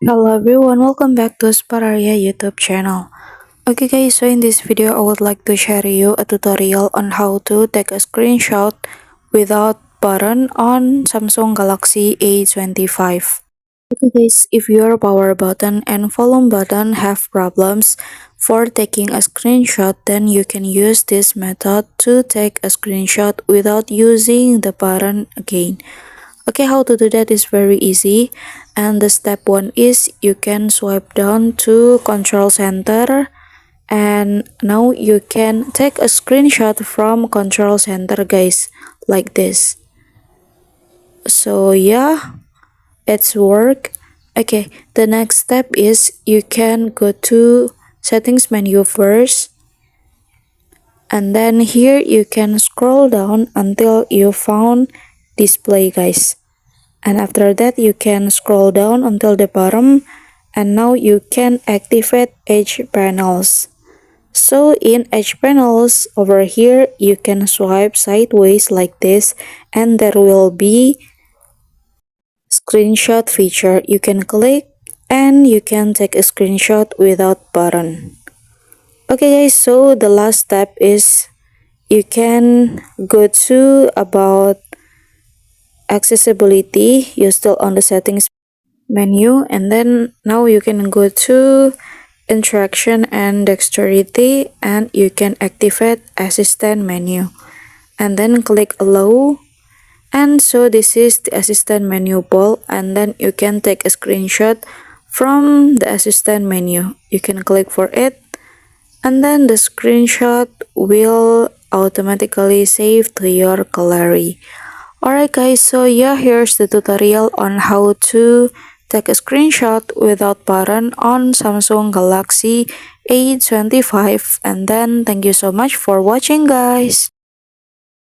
Hello everyone, welcome back to Spararia YouTube channel. Okay guys, so in this video I would like to share you a tutorial on how to take a screenshot without button on Samsung Galaxy A25. Okay guys, if your power button and volume button have problems for taking a screenshot, then you can use this method to take a screenshot without using the button again. Okay, how to do that is very easy. And the step one is you can swipe down to control center, and now you can take a screenshot from control center guys, like this. So yeah, it's work. Okay, the next step is you can go to settings menu first, and then here you can scroll down until you found display guys. And after that you can scroll down until the bottom, and now you can activate edge panels. So in edge panels over here you can swipe sideways like this, and there will be screenshot feature. You can click and you can take a screenshot without button. Okay guys, so the last step is you can go to about accessibility. You're still on the settings menu, and then now you can go to interaction and dexterity, and you can activate assistant menu, and then click allow. And so this is the assistant menu ball, and then you can take a screenshot from the assistant menu. You can click for it, and then the screenshot will automatically save to your gallery. Alright guys, so yeah, here's the tutorial on how to take a screenshot without button on Samsung Galaxy A25, and then thank you so much for watching guys.